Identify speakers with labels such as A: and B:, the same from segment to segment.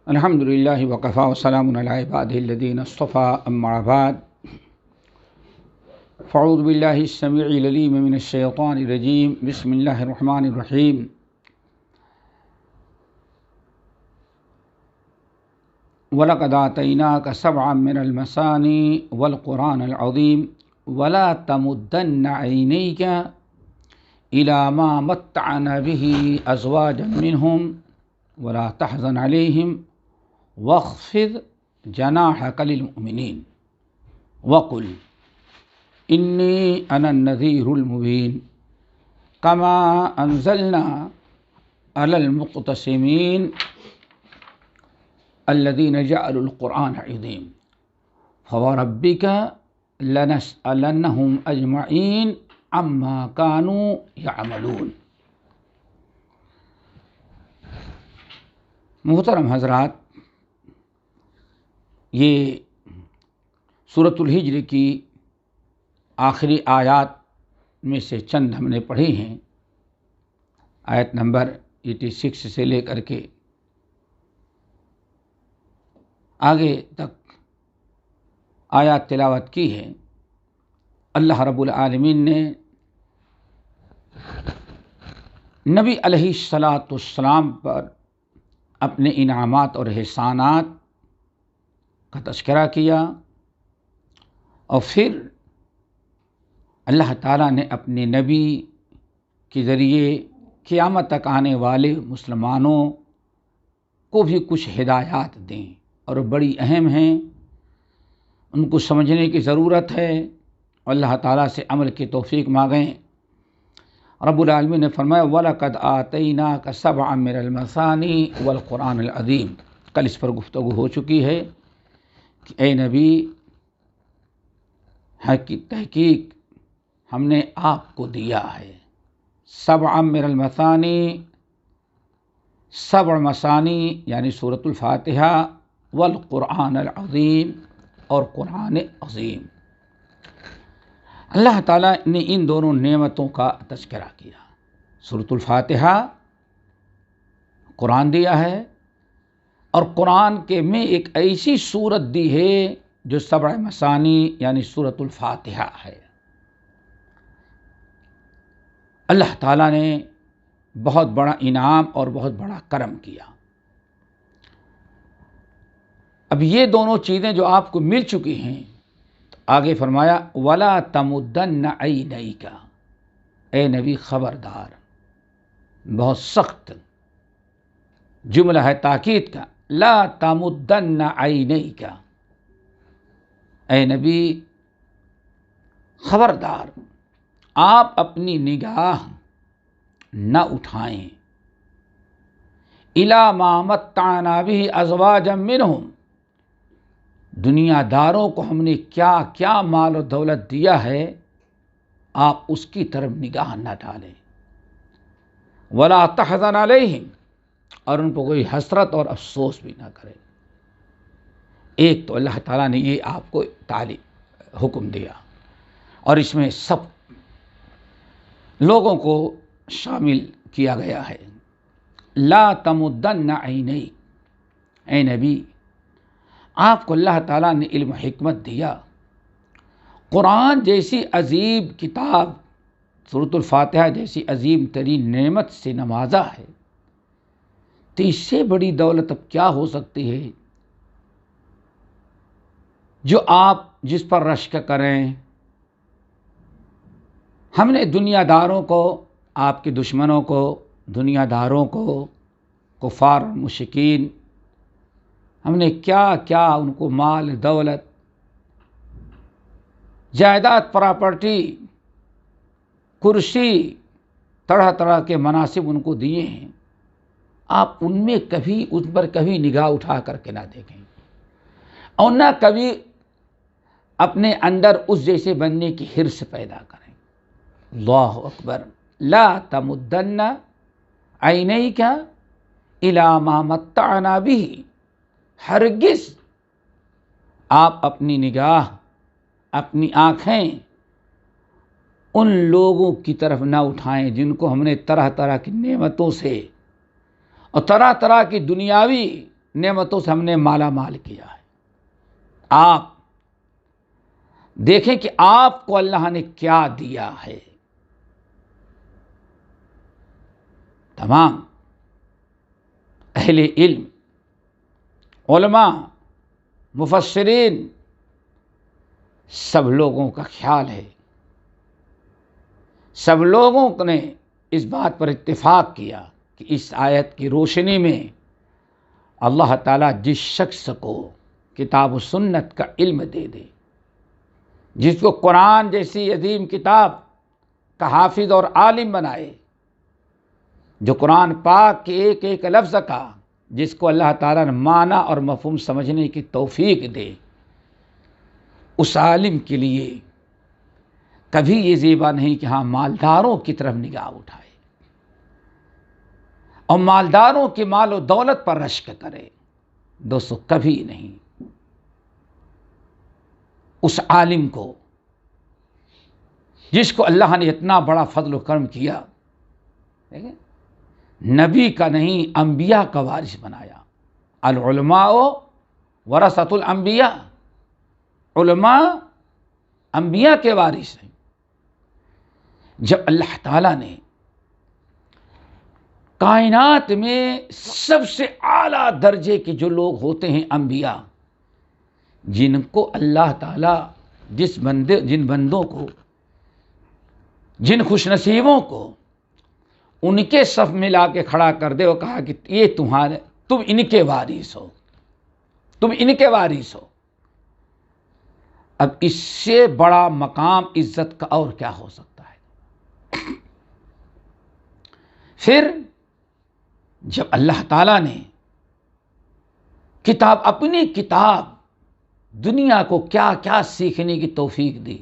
A: الحمد للہ وکفا وسلام علی عبادہ الذین اصطفیٰ اما بعد فاعوذ باللہ السمیع العلیم من الشیطان الرجیم بسم اللہ الرحمن الرحیم وَلَقَدْ آتَيْنَاكَ سَبْعًا مِنَ الْمَثَانِي وَالْقُرْآنَ الْعَظِيمَ وَلَا تَمُدَّنَّ عَيْنَيْكَ إِلَىٰ مَا مَتَّعْنَا بِهِ أَزْوَاجًا مِّنْهُمْ وَلَا تَحْزَنْ عَلَيْهِمْ وَاخْفِضْ جَنَاحَكَ لِلْمُؤْمِنِينَ وَقُلْ إِنِّي أَنَا النَّذِيرُ الْمُبِينُ كَمَا أَنزَلْنَا عَلَى الْمُقْتَسِمِينَ الَّذِينَ جَعَلُوا الْقُرْآنَ عِضِينَ فَوَرَبِّكَ لَنَسْأَلَنَّهُمْ أَجْمَعِينَ عَمَّا كَانُوا يَعْمَلُونَ۔ محترم حضرات، یہ سورۃ الحجر کی آخری آیات میں سے چند ہم نے پڑھی ہیں۔ آیت نمبر 86 سے لے کر کے آگے تک آیات تلاوت کی ہے۔ اللہ رب العالمین نے نبی علیہ الصلاۃ والسلام پر اپنے انعامات اور احسانات کا تذکرہ کیا، اور پھر اللہ تعالیٰ نے اپنے نبی کے ذریعے قیامت تک آنے والے مسلمانوں کو بھی کچھ ہدایات دیں، اور بڑی اہم ہیں، ان کو سمجھنے کی ضرورت ہے، اور اللہ تعالیٰ سے عمل کی توفیق مانگیں۔ رب العالمین نے فرمایا وَلَقَدْ آتَيْنَاكَ سَبْعًا مِنَ الْمَثَانِي وَالْقُرْآنِ الْعَظِيمِ۔ کل اس پر گفتگو ہو چکی ہے کہ اے نبی، تحقیق ہم نے آپ کو دیا ہے سبعًا مِنَ الْمَثَانِي، 7 مثانی یعنی سورۃ الفاتحہ، والقرآن العظیم اور قرآن عظیم۔ اللہ تعالیٰ نے ان دونوں نعمتوں کا تذکرہ کیا۔ سورۃ الفاتحہ قرآن دیا ہے، اور قرآن کے میں ایک ایسی سورت دی ہے جو 7 مثانی یعنی سورۃ الفاتحہ ہے۔ اللہ تعالیٰ نے بہت بڑا انعام اور بہت بڑا کرم کیا۔ اب یہ دونوں چیزیں جو آپ کو مل چکی ہیں، آگے فرمایا وَلَا تَمُدَّنَّ عَيْنَيْكَ، اے نبی خبردار، بہت سخت جملہ ہے تاکید کا، لا تَمُدَّنَّ عَيْنَيْكَ، اے نبی خبردار، آپ اپنی نگاہ نہ اٹھائیں، إِلَىٰ مَا مَتَّعْنَا بِهِ أَزْوَاجًا مِّنْهُمْ، دنیا داروں کو ہم نے کیا کیا مال و دولت دیا ہے، آپ اس کی طرف نگاہ نہ ڈالیں۔ وَلَا تَحْزَنْ عَلَيْهِمْ، اور ان کو کوئی حسرت اور افسوس بھی نہ کرے۔ ایک تو اللہ تعالیٰ نے یہ آپ کو حکم دیا، اور اس میں سب لوگوں کو شامل کیا گیا ہے۔ لا تمدن عینیک، اے نبی، آپ کو اللہ تعالیٰ نے علم و حکمت دیا، قرآن جیسی عظیم کتاب، سورۃ الفاتحہ جیسی عظیم ترین نعمت سے نوازا ہے، تو اس سے بڑی دولت اب کیا ہو سکتی ہے جو آپ جس پر رشک کریں۔ ہم نے دنیا داروں کو، آپ کے دشمنوں کو، دنیا داروں کو، کفار مشرکین، ہم نے کیا کیا ان کو مال دولت، جائیداد، پراپرٹی، کرسی، طرح طرح کے مناصب ان کو دیے ہیں، آپ ان پر کبھی نگاہ اٹھا کر کے نہ دیکھیں، اور نہ کبھی اپنے اندر اس جیسے بننے کی حرص پیدا کریں۔ اللہ اکبر۔ لا تمدن عینیک الی ما متعنا بہ، ہرگز آپ اپنی نگاہ، اپنی آنکھیں ان لوگوں کی طرف نہ اٹھائیں جن کو ہم نے طرح طرح کی نعمتوں سے اور طرح طرح کی دنیاوی نعمتوں سے ہم نے مالا مال کیا ہے۔ آپ دیکھیں کہ آپ کو اللہ نے کیا دیا ہے۔ تمام اہل علم، علماء، مفسرین، سب لوگوں کا خیال ہے، سب لوگوں نے اس بات پر اتفاق کیا کہ اس آیت کی روشنی میں اللہ تعالیٰ جس شخص کو کتاب و سنت کا علم دے دے، جس کو قرآن جیسی عظیم کتاب کا حافظ اور عالم بنائے، جو قرآن پاک کے ایک ایک لفظ کا جس کو اللہ تعالیٰ نے معنی اور مفہوم سمجھنے کی توفیق دے، اس عالم کے لیے کبھی یہ زیبا نہیں کہ ہاں مالداروں کی طرف نگاہ اٹھائے اور مالداروں کے مال و دولت پر رشک کرے۔ دوستو کبھی نہیں۔ اس عالم کو جس کو اللہ نے اتنا بڑا فضل و کرم کیا، نبی کا نہیں انبیاء کا وارث بنایا۔ العلماء ورثۃ الانبیاء، علماء انبیاء کے وارث ہیں۔ جب اللہ تعالیٰ نے کائنات میں سب سے اعلیٰ درجے کے جو لوگ ہوتے ہیں انبیاء، جن کو اللہ تعالیٰ جن بندوں کو، جن خوش نصیبوں کو ان کے صف میں لا کے کھڑا کر دے اور کہا کہ یہ تم ان کے وارث ہو، تم ان کے وارث ہو، اب اس سے بڑا مقام عزت کا اور کیا ہو سکتا ہے؟ پھر جب اللہ تعالیٰ نے اپنی کتاب دنیا کو کیا کیا سیکھنے کی توفیق دی،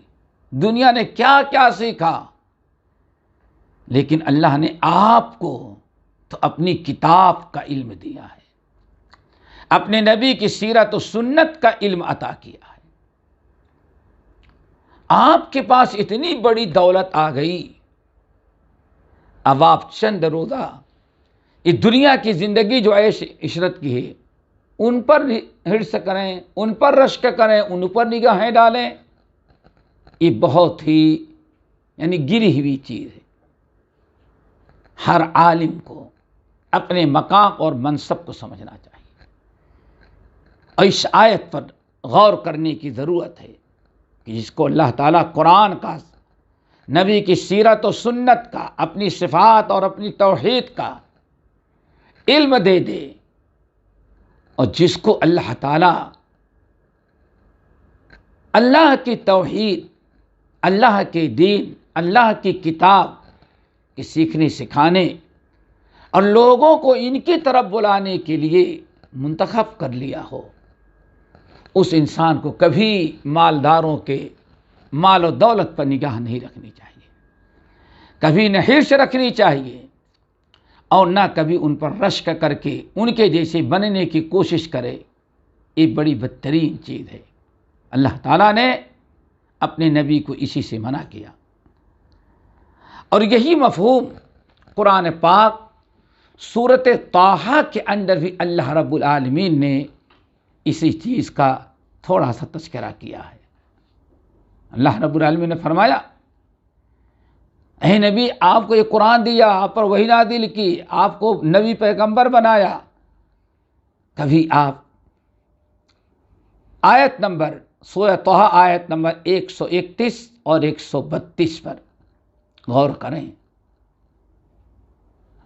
A: دنیا نے کیا کیا سیکھا، لیکن اللہ نے آپ کو تو اپنی کتاب کا علم دیا ہے، اپنے نبی کی سیرت و سنت کا علم عطا کیا ہے۔ آپ کے پاس اتنی بڑی دولت آ گئی، اب آپ چند روزہ اس دنیا کی زندگی جو عیش عشرت کی ہے ان پر حرص کریں، ان پر رشک کریں، ان پر نگاہیں ڈالیں، یہ بہت ہی گری ہوئی چیز ہے۔ ہر عالم کو اپنے مقام اور منصب کو سمجھنا چاہیے اور اس آیت پر غور کرنے کی ضرورت ہے کہ جس کو اللہ تعالیٰ قرآن کا، نبی کی سیرت و سنت کا، اپنی صفات اور اپنی توحید کا علم دے دے، اور جس کو اللہ تعالیٰ اللہ کی توحید، اللہ کے دین، اللہ کی کتاب کے سیکھنے سکھانے اور لوگوں کو ان کی طرف بلانے کے لیے منتخب کر لیا ہو، اس انسان کو کبھی مالداروں کے مال و دولت پر نگاہ نہیں رکھنی چاہیے، کبھی نہ حرص رکھنی چاہیے، اور نہ کبھی ان پر رشک کر کے ان کے جیسے بننے کی کوشش کرے۔ یہ بڑی بدترین چیز ہے۔ اللہ تعالیٰ نے اپنے نبی کو اسی سے منع کیا، اور یہی مفہوم قرآن پاک سورۃ طٰہٰ کے اندر بھی اللہ رب العالمین نے اسی چیز کا تھوڑا سا تذکرہ کیا ہے۔ اللہ رب العالمین نے فرمایا، اے نبی آپ کو یہ قرآن دیا، آپ پر وحی نازل کی، آپ کو نبی پیغمبر بنایا، کبھی آپ آیت نمبر سورہ طٰہٰ آیت نمبر 131 اور 132 پر غور کریں،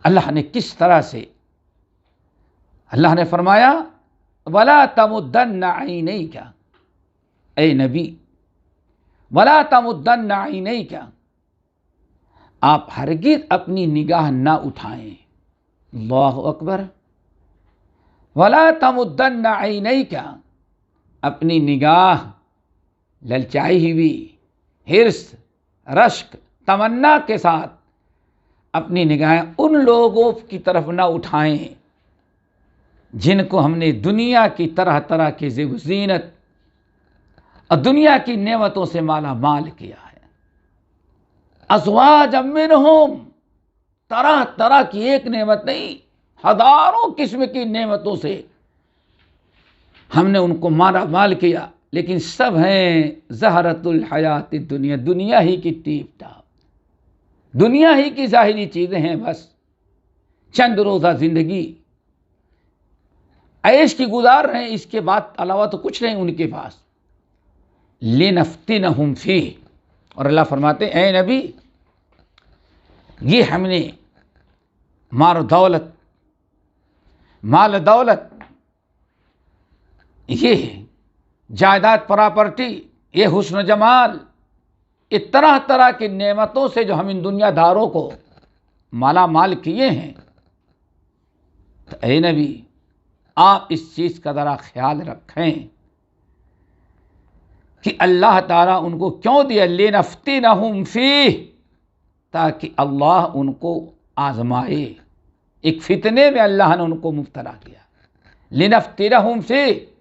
A: اللہ نے کس طرح سے، اللہ نے فرمایا وَلَا تَمُدَّنَّ عَيْنَيْكَ، اے نبی وَلَا تَمُدَّنَّ عَيْنَيْكَ، آپ ہرگز اپنی نگاہ نہ اٹھائیں۔ اللہ اکبر۔ وَلَا تَمُدَّنَّ عَيْنَيْكَ، اپنی نگاہ للچائی ہوئی، حرص، رشک، تمنا کے ساتھ اپنی نگاہیں ان لوگوں کی طرف نہ اٹھائیں جن کو ہم نے دنیا کی طرح طرح کی زیب و زینت اور دنیا کی نعمتوں سے مالا مال کیا ہے۔ ازواج منہم، طرح طرح کی ایک نعمت نہیں، ہزاروں قسم کی نعمتوں سے ہم نے ان کو مارا مال کیا، لیکن سب ہیں زہرۃ الحیات دنیا، دنیا ہی کی ٹیپ ٹاپ، دنیا ہی کی ظاہری چیزیں ہیں، بس چند روزہ زندگی عیش کی گزار رہے ہیں، اس کے بعد علاوہ تو کچھ نہیں ان کے پاس۔ لِنَفْتِنَهُمْ فِيهِ، اور اللہ فرماتے ہیں اے نبی یہ ہم نے مال دولت، یہ جائیداد پراپرٹی، یہ حسن و جمال، یہ طرح طرح کی نعمتوں سے جو ہم ان دنیا داروں کو مالا مال کیے ہیں، تو اے نبی آپ اس چیز کا ذرا خیال رکھیں کہ اللہ تعالیٰ ان کو کیوں دیا، لِنَفْتِنَهُمْ فِيهِ، تاکہ اللہ ان کو آزمائے، ایک فتنے میں اللہ نے ان کو مبتلا کیا، لِنَفْتِنَهُمْ فِيهِ،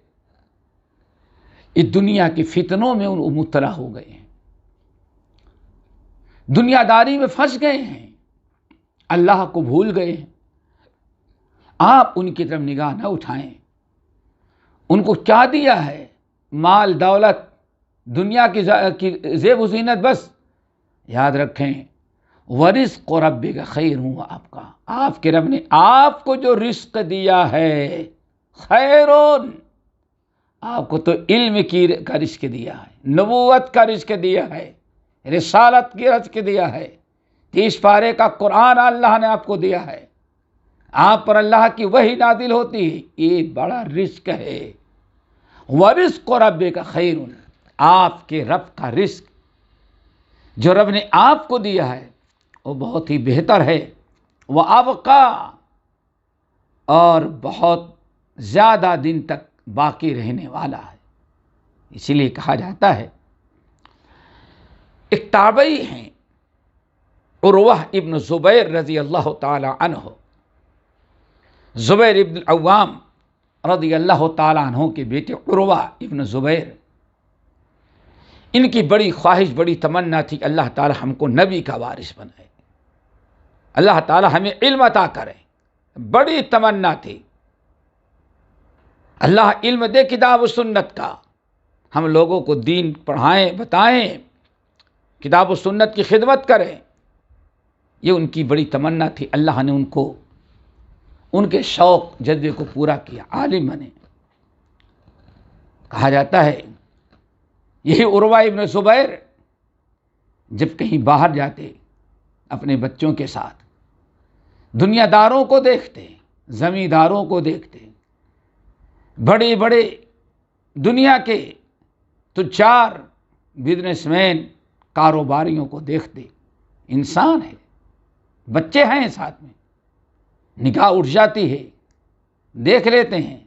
A: اس دنیا کے فتنوں میں ان مبتلا ہو گئے ہیں، دنیا داری میں پھنس گئے ہیں، اللہ کو بھول گئے ہیں۔ آپ ان کی طرف نگاہ نہ اٹھائیں، ان کو کیا دیا ہے، مال دولت، دنیا کی زیب و زینت، بس یاد رکھیں ورزق ربک خیر ہوں، آپ کے رب نے آپ کو جو رزق دیا ہے خیرون، آپ کو تو علم کا رزق دیا ہے، نبوت کا رزق دیا ہے، رسالت کی رزق دیا ہے، 30 پارے کا قرآن اللہ نے آپ کو دیا ہے، آپ پر اللہ کی وحی نازل ہوتی ہے، یہ بڑا رزق ہے۔ ورزق ربک خیر، آپ کے رب کا رزق جو رب نے آپ کو دیا ہے وہ بہت ہی بہتر ہے، وہ ابقا، اور بہت زیادہ دن تک باقی رہنے والا ہے۔ اسی لیے کہا جاتا ہے، ایک تابعی ہیں عروہ ابن زبیر رضی اللہ تعالی عنہ، زبیر ابن العوام رضی اللہ تعالی عنہ کے بیٹے عروہ ابن زبیر، ان کی بڑی خواہش، بڑی تمنا تھی کہ اللہ تعالی ہم کو نبی کا وارث بنائے، اللہ تعالی ہمیں علم عطا کرے، بڑی تمنا تھی، اللہ علم دے کتاب و سنت کا، ہم لوگوں کو دین پڑھائیں، بتائیں، کتاب و سنت کی خدمت کریں، یہ ان کی بڑی تمنا تھی۔ اللہ نے ان کو ان کے شوق جذبے کو پورا کیا، عالم بنے۔ کہا جاتا ہے یہی عروہ ابن زبیر جب کہیں باہر جاتے اپنے بچوں کے ساتھ، دنیا داروں کو دیکھتے، زمینداروں کو دیکھتے، بڑے بڑے دنیا کے تجار، بزنس مین، کاروباریوں کو دیکھتے، انسان ہے، بچے ہیں ساتھ میں، نگاہ اٹھ جاتی ہے، دیکھ لیتے ہیں،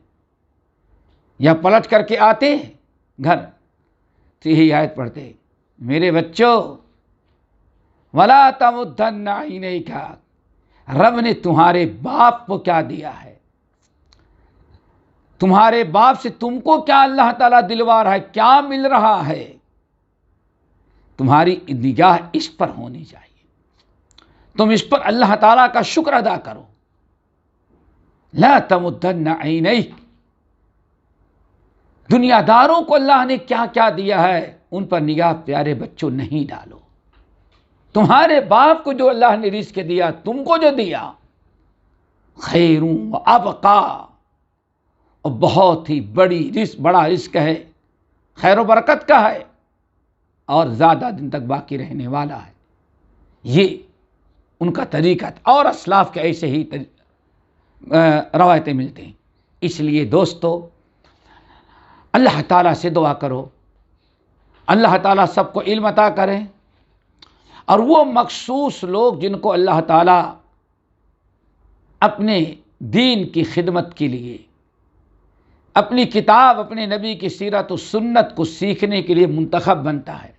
A: یا پلٹ کر کے آتے ہیں گھر تو یہی آیت پڑھتے، میرے بچوں وَلَا تَمُدَّنَّ عَيْنَيْكَ، رب نے تمہارے باپ کو کیا دیا ہے، تمہارے باپ سے تم کو کیا اللہ تعالیٰ دلوا رہا ہے، کیا مل رہا ہے، تمہاری نگاہ اس پر ہونی چاہیے، تم اس پر اللہ تعالیٰ کا شکر ادا کرو۔ لا تمدن عینیک، دنیا داروں کو اللہ نے کیا کیا دیا ہے ان پر نگاہ پیارے بچوں نہیں ڈالو، تمہارے باپ کو جو اللہ نے رزق دیا، تم کو جو دیا، خیر و ابقا، اور بہت ہی بڑا رزق ہے، خیر و برکت کا ہے، اور زیادہ دن تک باقی رہنے والا ہے۔ یہ ان کا طریقہ تھا، اور اسلاف کے ایسے ہی روایتیں ملتے ہیں۔ اس لیے دوستو اللہ تعالیٰ سے دعا کرو، اللہ تعالیٰ سب کو علم عطا کریں، اور وہ مخصوص لوگ جن کو اللہ تعالیٰ اپنے دین کی خدمت کے لیے، اپنی کتاب، اپنے نبی کی سیرت و سنت کو سیکھنے کے لیے منتخب بنتا ہے،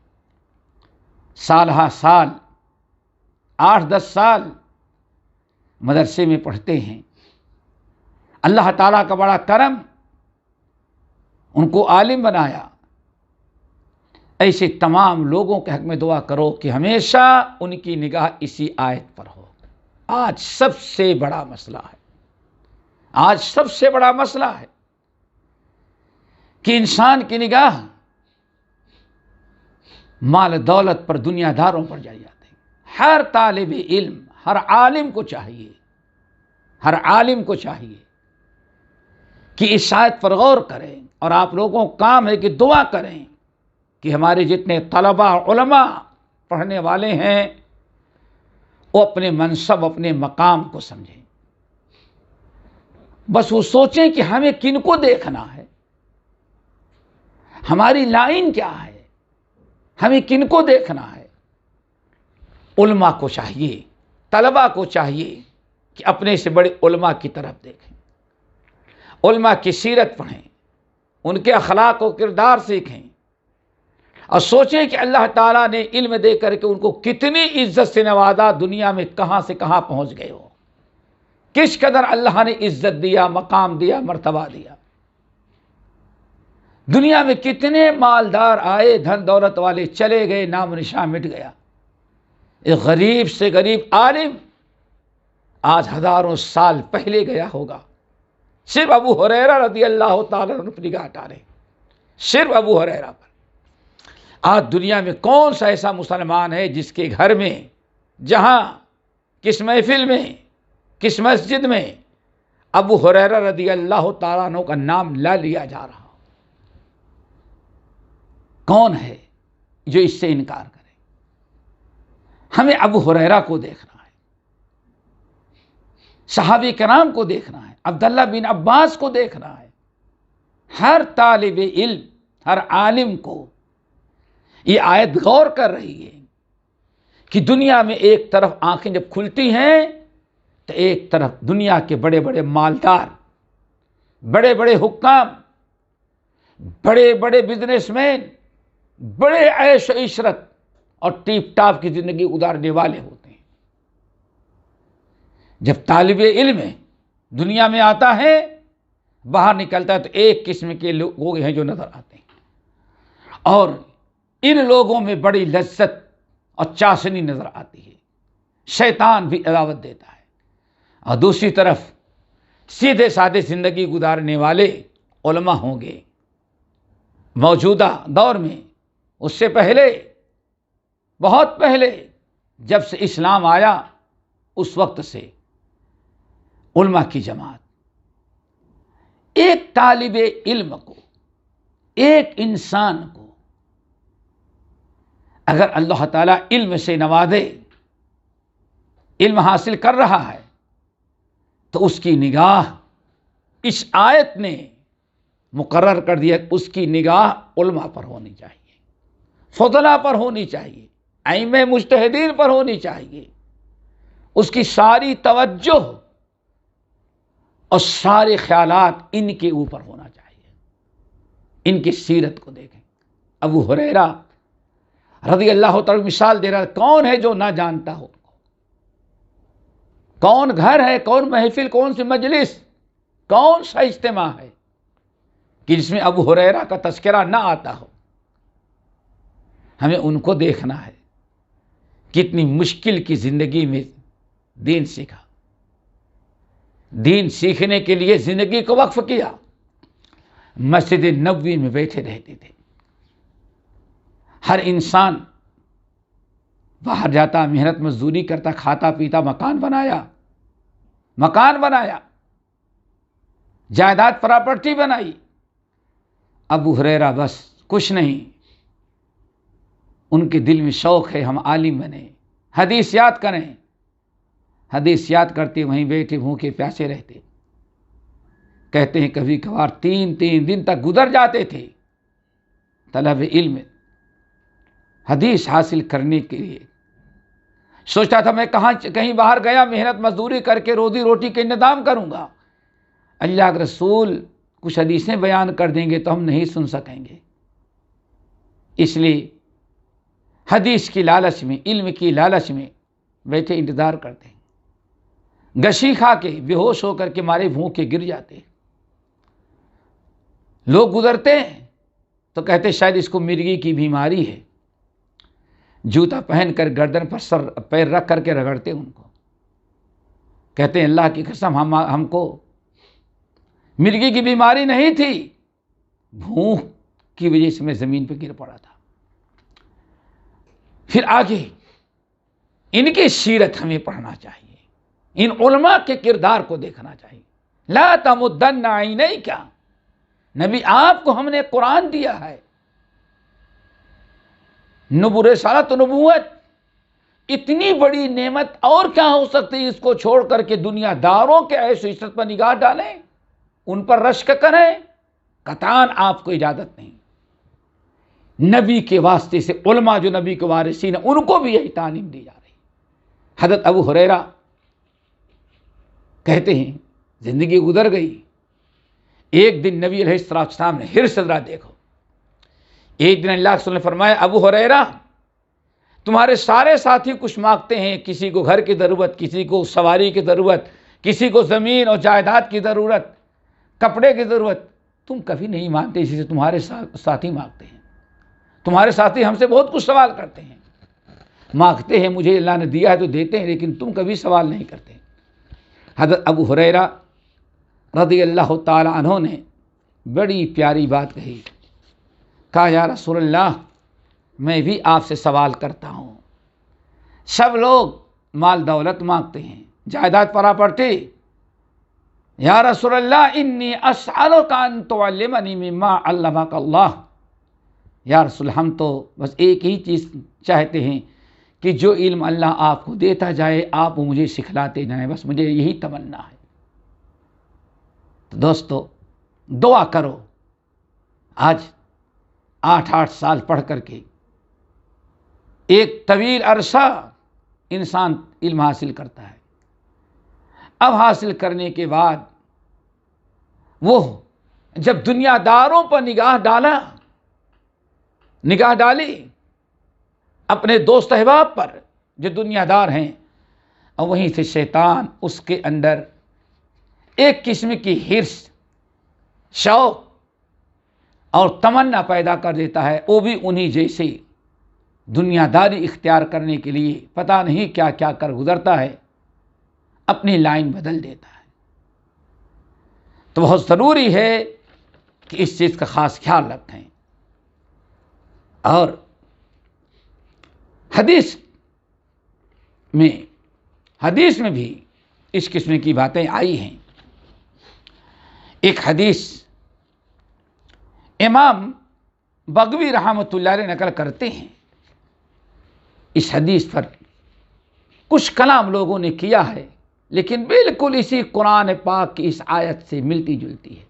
A: سال ہا سال 8-10 سال مدرسے میں پڑھتے ہیں، اللہ تعالیٰ کا بڑا کرم ان کو عالم بنایا۔ ایسے تمام لوگوں کے حق میں دعا کرو کہ ہمیشہ ان کی نگاہ اسی آیت پر ہو۔ آج سب سے بڑا مسئلہ ہے، کہ انسان کی نگاہ مال دولت پر، دنیا داروں پر جائی جاتی ہے۔ ہر طالب علم، ہر عالم کو چاہیے، ہر عالم کو چاہیے کہ اس آیت پر غور کریں، اور آپ لوگوں کا کام ہے کہ دعا کریں کہ ہمارے جتنے طلباء علماء پڑھنے والے ہیں وہ اپنے منصب، اپنے مقام کو سمجھیں۔ بس وہ سوچیں کہ ہمیں کن کو دیکھنا ہے، ہماری لائن کیا ہے، ہمیں کن کو دیکھنا ہے۔ علماء کو چاہیے، طلباء کو چاہیے کہ اپنے سے بڑے علماء کی طرف دیکھیں، علماء کی سیرت پڑھیں، ان کے اخلاق و کردار سیکھیں، اور سوچیں کہ اللہ تعالیٰ نے علم دے کر کے ان کو کتنی عزت سے نوازا، دنیا میں کہاں سے کہاں پہنچ گئے ہو، کس قدر اللہ نے عزت دیا، مقام دیا، مرتبہ دیا۔ دنیا میں کتنے مالدار آئے، دھن دولت والے چلے گئے، نام و نشان مٹ گیا۔ ایک غریب سے غریب عالم آج ہزاروں سال پہلے گیا ہوگا۔ صرف ابو ہریرہ رضی اللہ تعالیٰ عنہ پر نگاہ ڈالیں، صرف ابو ہریرہ پر۔ آج دنیا میں کون سا ایسا مسلمان ہے جس کے گھر میں، جہاں، کس محفل میں، کس مسجد میں ابو ہریرہ رضی اللہ تعالیٰ عنہ کا نام لا لیا جا رہا؟ کون ہے جو اس سے انکار کرے؟ ہمیں ابو ہریرہ کو دیکھنا ہے، صحابہ کرام کو دیکھنا ہے، عبداللہ بن عباس کو دیکھنا ہے۔ ہر طالب علم، ہر عالم کو یہ آیت غور کر رہی ہے کہ دنیا میں ایک طرف آنکھیں جب کھلتی ہیں تو ایک طرف دنیا کے بڑے بڑے مالدار، بڑے بڑے حکام، بڑے بڑے بزنس مین، بڑے عیش و عشرت اور ٹیپ ٹاپ کی زندگی گزارنے والے ہوتے ہیں۔ جب طالب علم دنیا میں آتا ہے، باہر نکلتا ہے تو ایک قسم کے لوگ ہیں جو نظر آتے ہیں، اور ان لوگوں میں بڑی لذت اور چاشنی نظر آتی ہے، شیطان بھی عداوت دیتا ہے۔ اور دوسری طرف سیدھے سادے زندگی گزارنے والے علماء ہوں گے۔ موجودہ دور میں، اس سے پہلے، بہت پہلے، جب سے اسلام آیا اس وقت سے علماء کی جماعت، ایک طالب علم کو، ایک انسان کو اگر اللہ تعالیٰ علم سے نوازے، علم حاصل کر رہا ہے، تو اس کی نگاہ، اس آیت نے مقرر کر دیا، اس کی نگاہ علماء پر ہونی چاہیے، فضلاء پر ہونی چاہیے، ائمہ مجتہدین پر ہونی چاہیے۔ اس کی ساری توجہ اور سارے خیالات ان کے اوپر ہونا چاہیے۔ ان کی سیرت کو دیکھیں۔ ابو ہریرہ رضی اللہ تعالیٰ مثال دے رہا ہے، کون ہے جو نہ جانتا ہو؟ کون گھر ہے، کون محفل، کون سی مجلس، کون سا اجتماع ہے کہ جس میں ابو ہریرہ کا تذکرہ نہ آتا ہو؟ ہمیں ان کو دیکھنا ہے، کتنی مشکل کی زندگی میں دین سیکھا، دین سیکھنے کے لیے زندگی کو وقف کیا، مسجد نبوی میں بیٹھے رہتے تھے۔ ہر انسان باہر جاتا، محنت مزدوری کرتا، کھاتا پیتا، مکان بنایا، جائیداد پراپرٹی بنائی۔ ابو ہریرہ بس کچھ نہیں، ان کے دل میں شوق ہے ہم عالم بنیں، حدیث یاد کریں، حدیث یاد کرتے وہیں بیٹھے بھوکے پیاسے رہتے۔ کہتے ہیں کبھی کبھار 3 دن تک گزر جاتے تھے طلب علم، حدیث حاصل کرنے کے لیے۔ سوچتا تھا میں کہیں باہر گیا، محنت مزدوری کر کے روزی روٹی کا انتظام کروں گا، اللہ کے رسول کچھ حدیثیں بیان کر دیں گے تو ہم نہیں سن سکیں گے۔ اس لیے حدیث کی لالچ میں، علم کی لالچ میں بیٹھے انتظار کرتے ہیں، گشی کھا کے بے ہوش ہو کر کے مارے بھوکے گر جاتے ہیں۔ لوگ گزرتے ہیں تو کہتے شاید اس کو مرگی کی بیماری ہے، جوتا پہن کر گردن پر سر پیر رکھ کر کے رگڑتے ان کو، کہتے ہیں اللہ کی قسم ہم کو مرگی کی بیماری نہیں تھی، بھوک کی وجہ سے میں زمین پہ گر پڑا تھا۔ پھر آگے ان کی سیرت ہمیں پڑھنا چاہیے، ان علماء کے کردار کو دیکھنا چاہیے۔ لا تمدن عینیک، نبی آپ کو ہم نے قرآن دیا ہے، رسالت و نبوت، اتنی بڑی نعمت اور کیا ہو سکتی ہے؟ اس کو چھوڑ کر کے دنیا داروں کے ایسے عزت پر نگاہ ڈالیں، ان پر رشک کریں، قطعاً آپ کو اجازت نہیں۔ نبی کے واسطے سے علماء جو نبی کے وارثین ہیں ان کو بھی یہی تعلیم دی جا رہی ہے۔ حضرت ابو ہریرہ کہتے ہیں زندگی گزر گئی، ایک دن نبی علیہ السلام نے حرص ذرا دیکھو، ایک دن اللہ کے رسول نے فرمایا ابو ہریرہ تمہارے سارے ساتھی کچھ مانگتے ہیں، کسی کو گھر کی ضرورت، کسی کو سواری کی ضرورت، کسی کو زمین اور جائیداد کی ضرورت، کپڑے کی ضرورت، تم کبھی نہیں مانتے اسی سے تمہارے ساتھی مانگتے ہیں۔ تمہارے ساتھی ہم سے بہت کچھ سوال کرتے ہیں، مانگتے ہیں، مجھے اللہ نے دیا ہے تو دیتے ہیں، لیکن تم کبھی سوال نہیں کرتے۔ حضرت ابو ہریرہ رضی اللہ تعالی عنہ نے بڑی پیاری بات کہی، کہا یا رسول اللہ میں بھی آپ سے سوال کرتا ہوں، سب لوگ مال دولت مانگتے ہیں، جائیداد پراپرٹی، یا رسول اللہ انی اسألک ان تعلمنی مما علمک اللہ، یا رسول ہم تو بس ایک ہی چیز چاہتے ہیں کہ جو علم اللہ آپ کو دیتا جائے آپ مجھے سکھلاتے جائیں، بس مجھے یہی تمنا ہے۔ تو دوستو دعا کرو، آج 8 سال پڑھ کر کے ایک طویل عرصہ انسان علم حاصل کرتا ہے، اب حاصل کرنے کے بعد وہ جب دنیا داروں پر نگاہ ڈالی اپنے دوست احباب پر جو دنیا دار ہیں، اور وہیں سے شیطان اس کے اندر ایک قسم کی حرص، شوق اور تمنا پیدا کر دیتا ہے، وہ بھی انہی جیسے دنیا داری اختیار کرنے کے لیے پتہ نہیں کیا کیا کر گزرتا ہے، اپنی لائن بدل دیتا ہے۔ تو بہت ضروری ہے کہ اس چیز کا خاص خیال رکھیں۔ اور حدیث میں بھی اس قسم کی باتیں آئی ہیں۔ ایک حدیث امام بغوی رحمۃ اللہ علیہ نقل کرتے ہیں، اس حدیث پر کچھ کلام لوگوں نے کیا ہے، لیکن بالکل اسی قرآن پاک کی اس آیت سے ملتی جلتی ہے،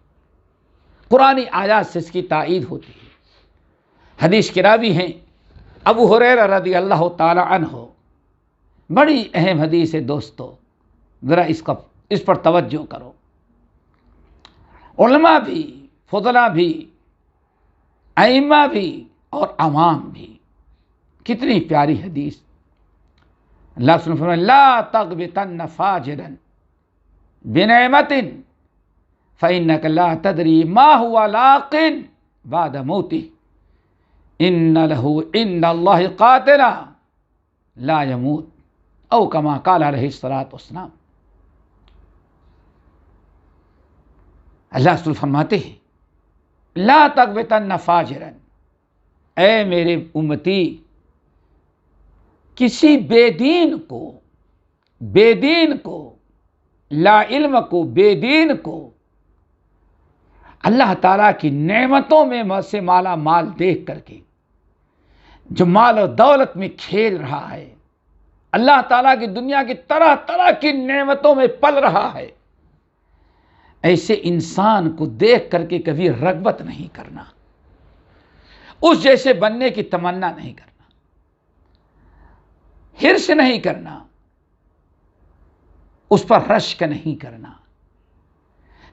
A: قرآنی آیات سے اس کی تائید ہوتی ہے۔ حدیث کے راوی ہیں ابو ہریرہ رضی اللہ تعالی عنہ، بڑی اہم حدیث ہے دوستو، ذرا اس پر توجہ کرو۔ علماء بھی، فضلاء بھی، ائمہ بھی اور عوام بھی، کتنی پیاری حدیث۔ اللہ سبحانہ وتعالیٰ فرمایا لا تغبطن فاجرا بنعمت فإنك لا تدری ما هو لاق بعد موته ان له عند الله قاتلا لا يموت او كما قال علیہ الصلوۃ والسلام۔ اللہ رسول فرماتے ہیں لا تغبطن فاجرا، اے میرے امتی کسی بے دین کو لا علم کو، بے دین کو اللہ تعالیٰ کی نعمتوں میں سے مالا مال دیکھ کر کے جو مال و دولت میں کھیل رہا ہے، اللہ تعالیٰ کی دنیا کی طرح طرح کی نعمتوں میں پل رہا ہے، ایسے انسان کو دیکھ کر کے کبھی رغبت نہیں کرنا، اس جیسے بننے کی تمنا نہیں کرنا، حرص نہیں کرنا، اس پر رشک نہیں کرنا،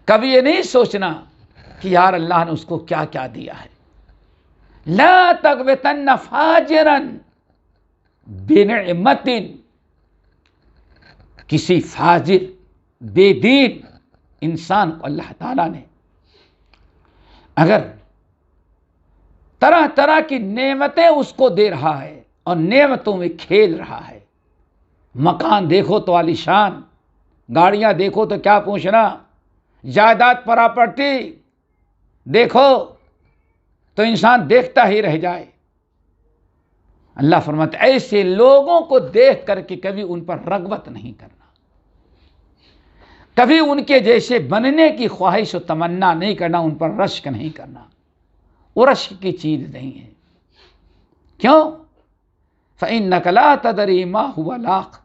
A: کبھی یہ نہیں سوچنا کہ یار اللہ نے اس کو کیا کیا دیا ہے۔ لا تغبطن فاجرا بنعمت، کسی فاجر بے دین انسان کو اللہ تعالیٰ نے اگر طرح طرح کی نعمتیں اس کو دے رہا ہے اور نعمتوں میں کھیل رہا ہے، مکان دیکھو تو عالیشان، گاڑیاں دیکھو تو کیا پوچھنا، جائیداد پراپرٹی دیکھو تو انسان دیکھتا ہی رہ جائے۔ اللہ فرماتا ہے ایسے لوگوں کو دیکھ کر کے کبھی ان پر رغبت نہیں کرنا، کبھی ان کے جیسے بننے کی خواہش و تمنا نہیں کرنا، ان پر رشک نہیں کرنا۔ وہ رشک کی چیز نہیں ہے۔ کیوں؟ فَإِنَّكَ لَا تَدْرِي مَا هُوَ لَاقٍ،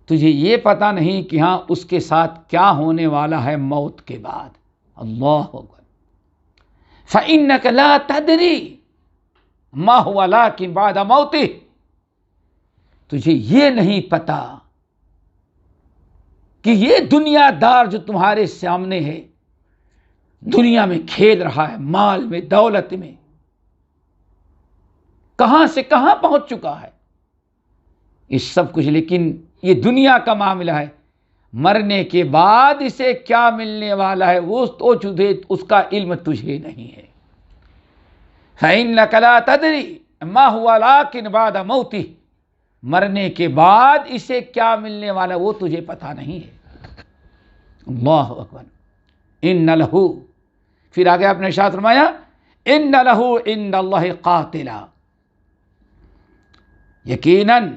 A: تجھے یہ پتہ نہیں کہ ہاں اس کے ساتھ کیا ہونے والا ہے موت کے بعد۔ اللہ اکبر۔ فَإِنَّكَ لَا تَدْرِي مَا هُوَ لَاقٍ بَعْدَ مَوْتِهِ، تجھے یہ نہیں پتہ کہ یہ دنیا دار جو تمہارے سامنے ہے، دنیا میں کھیل رہا ہے، مال میں، دولت میں، کہاں سے کہاں پہنچ چکا ہے، یہ سب کچھ، لیکن یہ دنیا کا معاملہ ہے، مرنے کے بعد اسے کیا ملنے والا ہے وہ تو تجھے اس کا علم تجھے نہیں ہے۔ فَإِنَّكَ لَا تَدْرِي مَا هُوَ لَاقٍ بَعْدَ مَوْتِهِ، مرنے کے بعد اسے کیا ملنے والا وہ تجھے پتہ نہیں ہے۔ اللہ اکبر۔ ان لہو، پھر آگے آپ نے ارشاد فرمایا ان لہو عند اللہ قاتلا، یقیناً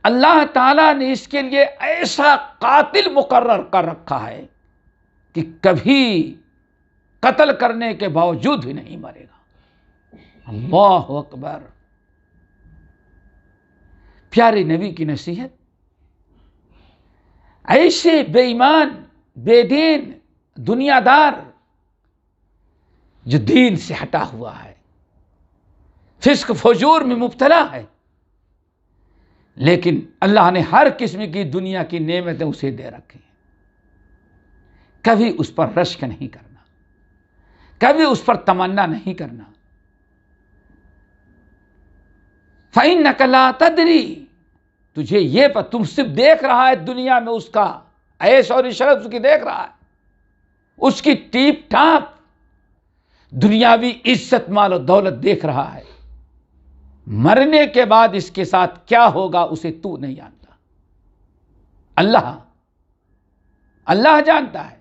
A: اللہ تعالیٰ نے اس کے لیے ایسا قاتل مقرر کر رکھا ہے کہ کبھی قتل کرنے کے باوجود بھی نہیں مرے گا۔ اللہ اکبر۔ پیارے نبی کی نصیحت، ایسے بے ایمان، بے دین، دنیا دار جو دین سے ہٹا ہوا ہے، فسق فجور میں مبتلا ہے، لیکن اللہ نے ہر قسم کی دنیا کی نعمتیں اسے دے رکھی ہیں، کبھی اس پر رشک نہیں کرنا، کبھی اس پر تمنا نہیں کرنا۔ فَإِنَّكَ لَا تَدْرِي، تجھے یہ پر تم صرف دیکھ رہا ہے دنیا میں اس کا عیش اور عشرت اس کی دیکھ رہا ہے، اس کی ٹیپ ٹاپ دنیاوی عزت مال و دولت دیکھ رہا ہے، مرنے کے بعد اس کے ساتھ کیا ہوگا اسے تو نہیں جانتا، اللہ جانتا ہے۔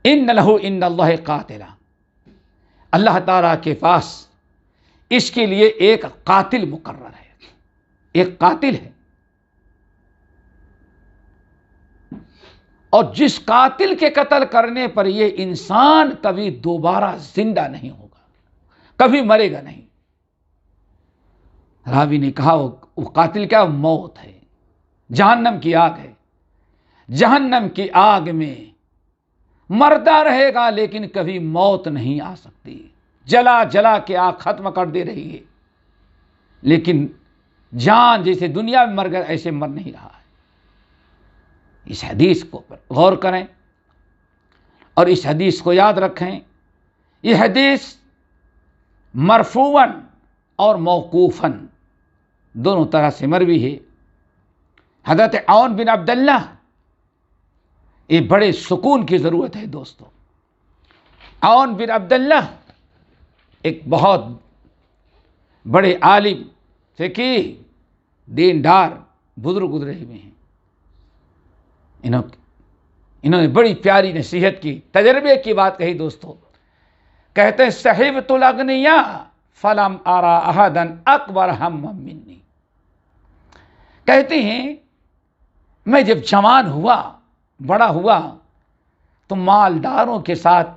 A: ان لہو عند اللہ قاتلا، اللہ تعالیٰ کے پاس اس کے لیے ایک قاتل مقرر ہے، ایک قاتل ہے، اور جس قاتل کے قتل کرنے پر یہ انسان کبھی دوبارہ زندہ نہیں ہوگا، کبھی مرے گا نہیں۔ راوی نے کہا وہ قاتل کیا؟ موت ہے، جہنم کی آگ ہے، جہنم کی آگ میں مرتا رہے گا لیکن کبھی موت نہیں آ سکتی، جلا جلا کے آگ ختم کر دے رہی ہے، لیکن جان جیسے دنیا میں مر گئے ایسے مر نہیں رہا ہے۔ اس حدیث کو پر غور کریں اور اس حدیث کو یاد رکھیں۔ یہ حدیث مرفوعاً اور موقوفاً دونوں طرح سے مروی ہے۔ حضرت عون بن عبداللہ، یہ بڑے سکون کی ضرورت ہے دوستو۔ عون بن عبداللہ ایک بہت بڑے عالم، فقیہ، دیندار بزرگ گزرے ہوئے ہیں۔ انہوں نے بڑی پیاری نصیحت کی، تجربے کی بات کہی دوستو۔ کہتے ہیں صحبت الاغنیاء فلم ارى احدا اکبر ہما منی، کہتے ہیں میں جب جوان ہوا، بڑا ہوا، تو مالداروں کے ساتھ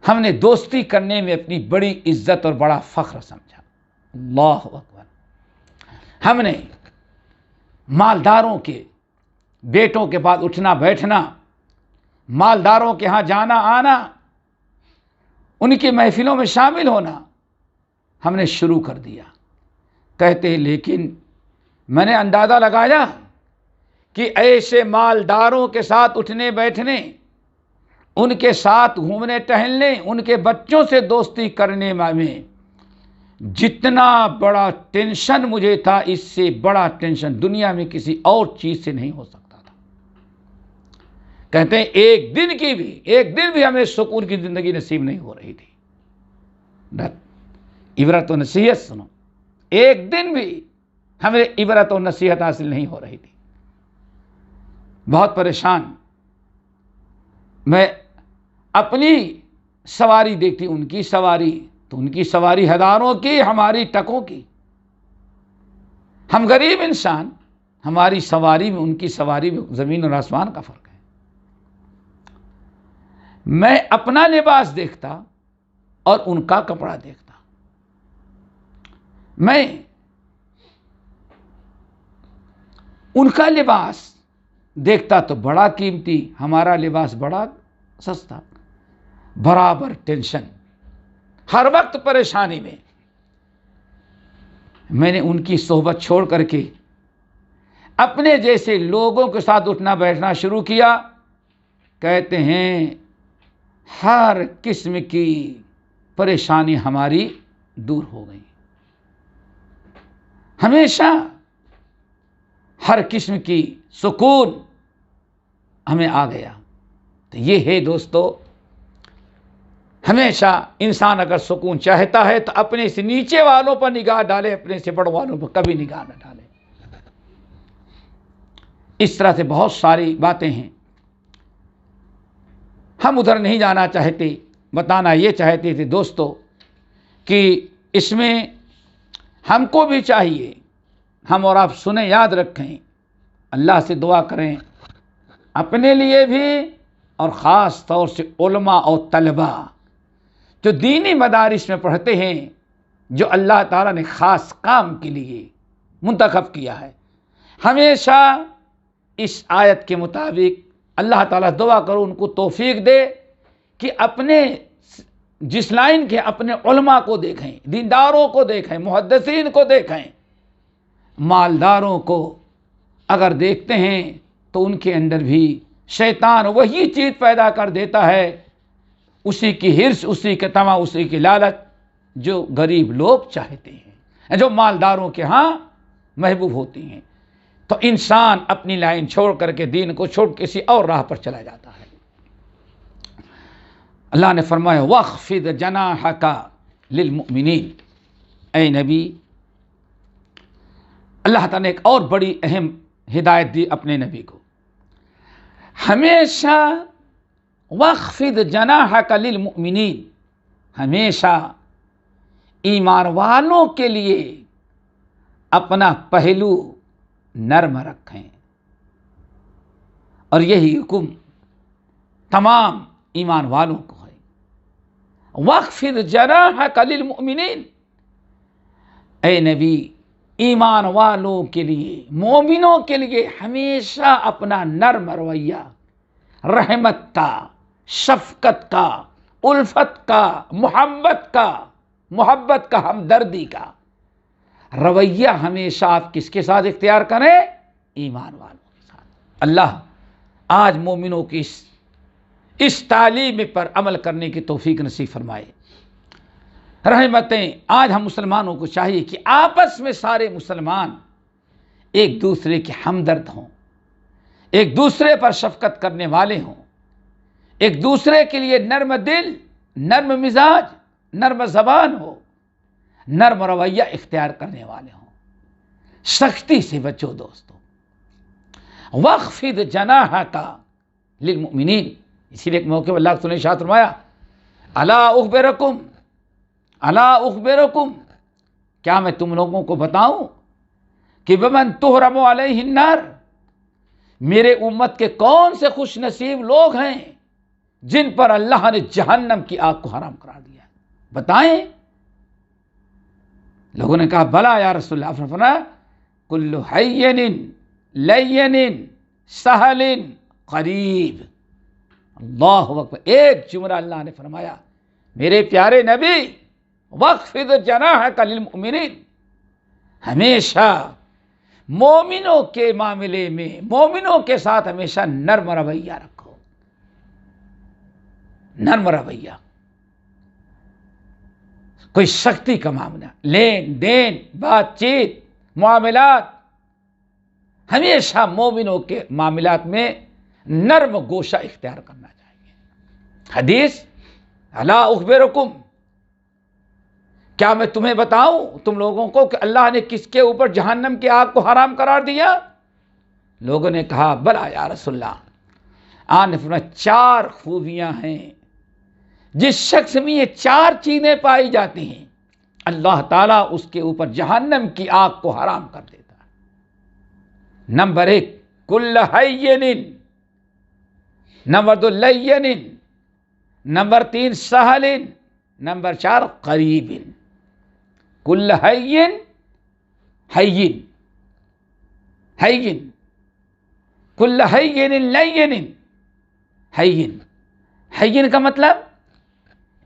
A: ہم نے دوستی کرنے میں اپنی بڑی عزت اور بڑا فخر سمجھا۔ اللہ اکبر۔ ہم نے مالداروں کے بیٹوں کے پاس اٹھنا بیٹھنا، مالداروں کے ہاں جانا آنا، ان کی محفلوں میں شامل ہونا ہم نے شروع کر دیا۔ کہتے ہیں لیکن میں نے اندازہ لگایا کہ ایسے مالداروں کے ساتھ اٹھنے بیٹھنے، ان کے ساتھ گھومنے ٹہلنے، ان کے بچوں سے دوستی کرنے میں جتنا بڑا ٹینشن مجھے تھا، اس سے بڑا ٹینشن دنیا میں کسی اور چیز سے نہیں ہو سکتا تھا۔ کہتے ہیں ایک دن بھی ہمیں سکون کی زندگی نصیب نہیں ہو رہی تھی۔ عبرت و نصیحت سنو، ایک دن بھی ہمیں عبرت و نصیحت حاصل نہیں ہو رہی تھی، بہت پریشان، میں اپنی سواری دیکھتی، ان کی سواری تو ان کی سواری ہزاروں کی، ہماری ٹکوں کی. ہم غریب انسان، ہماری سواری میں ان کی سواری میں زمین اور آسمان کا فرق ہے. میں اپنا لباس دیکھتا اور ان کا کپڑا دیکھتا. میں ان کا لباس دیکھتا تو بڑا قیمتی، ہمارا لباس بڑا سستا. برابر ٹینشن، ہر وقت پریشانی میں. میں نے ان کی صحبت چھوڑ کر کے اپنے جیسے لوگوں کے ساتھ اٹھنا بیٹھنا شروع کیا. کہتے ہیں ہر قسم کی پریشانی ہماری دور ہو گئی. ہمیشہ ہر قسم کی سکون ہمیں آ گیا. تو یہ ہے دوستو، ہمیشہ انسان اگر سکون چاہتا ہے تو اپنے سے نیچے والوں پر نگاہ ڈالے، اپنے سے بڑوں والوں پر کبھی نگاہ نہ ڈالے. اس طرح سے بہت ساری باتیں ہیں. ہم ادھر نہیں جانا چاہتے، بتانا یہ چاہتے تھے دوستو کہ اس میں ہم کو بھی چاہیے، ہم اور آپ سنیں، یاد رکھیں، اللہ سے دعا کریں اپنے لیے بھی، اور خاص طور سے علماء اور طلباء جو دینی مدارس میں پڑھتے ہیں، جو اللہ تعالیٰ نے خاص کام کے لیے منتخب کیا ہے. ہمیشہ اس آیت کے مطابق اللہ تعالیٰ دعا کرو ان کو توفیق دے کہ اپنے جس لائن کے اپنے علماء کو دیکھیں، دینداروں کو دیکھیں، محدثین کو دیکھیں. مالداروں کو اگر دیکھتے ہیں تو ان کے اندر بھی شیطان وہی چیز پیدا کر دیتا ہے، اسی کی ہرس، اسی کے طمع، اسی کی لالچ جو غریب لوگ چاہتے ہیں، جو مالداروں کے ہاں محبوب ہوتی ہیں. تو انسان اپنی لائن چھوڑ کر کے، دین کو چھوڑ کسی اور راہ پر چلا جاتا ہے. اللہ نے فرمایا وَاخْفِضْ جَنَاحَكَ لِلْمُؤْمِنِينَ. اے نبی، اللہ تعالیٰ نے ایک اور بڑی اہم ہدایت دی اپنے نبی کو. ہمیشہ وَاخْفِضْ جَنَاحَكَ لِلْمُؤْمِنِينَ، ہمیشہ ایمان والوں کے لیے اپنا پہلو نرم رکھیں. اور یہی حکم تمام ایمان والوں کو ہے. وَاخْفِضْ جَنَاحَكَ لِلْمُؤْمِنِينَ، اے نبی، ایمان والوں کے لیے، مومنوں کے لیے ہمیشہ اپنا نرم رویہ، رحمت کا، شفقت کا، الفت کا، محبت کا، ہمدردی کا رویہ ہمیشہ آپ کس کے ساتھ اختیار کریں؟ ایمان والوں کے ساتھ. اللہ آج مومنوں کی اس تعلیم پر عمل کرنے کی توفیق نصیب فرمائے. رحمتیں، آج ہم مسلمانوں کو چاہیے کہ آپس میں سارے مسلمان ایک دوسرے کے ہمدرد ہوں، ایک دوسرے پر شفقت کرنے والے ہوں، ایک دوسرے کے لیے نرم دل، نرم مزاج، نرم زبان ہو، نرم رویہ اختیار کرنے والے ہوں. سختی سے بچو دوستو. وَاخْفِضْ جَنَاحَكَ لِلْمُؤْمِنِينَ. اسی لیے ایک موقع پر اللہ نے ارشاد فرمایا الا اخبرکم، کیا میں تم لوگوں کو بتاؤں کہ بمن تحرم علیہ النار، میرے امت کے کون سے خوش نصیب لوگ ہیں جن پر اللہ نے جہنم کی آگ کو حرام قرار دیا ہے، بتائیں. لوگوں نے کہا بلا یا رسول اللہ. فرمایا کل حین لین سہل قریب. اللہ اکبر. ایک جملہ اللہ نے فرمایا میرے پیارے نبی وَاخْفِضْ جَنَاحَكَ لِلْمُؤْمِنِينَ، ہمیشہ مومنوں کے معاملے میں، مومنوں کے ساتھ ہمیشہ نرم رویہ رکھو. نرم رویہ، کوئی سختی کا معاملہ، لین دین، بات چیت، معاملات، ہمیشہ مومنوں کے معاملات میں نرم گوشہ اختیار کرنا چاہیے. حدیث الا اخبرکم، کیا میں تمہیں بتاؤں تم لوگوں کو کہ اللہ نے کس کے اوپر جہنم کی آگ کو حرام قرار دیا؟ لوگوں نے کہا بلا یا رسول اللہ. آپ نے فرمایا 4 خوبیاں ہیں، جس شخص میں یہ 4 چیزیں پائی جاتی ہیں اللہ تعالیٰ اس کے اوپر جہنم کی آگ کو حرام کر دیتا ہے۔ نمبر 1 کل ہین، نمبر 2 لین، نمبر 3 سہل، نمبر 4 قریب۔ کل ہین، ہین، ہین، کل ہین لین، ہین۔ ہین کا مطلب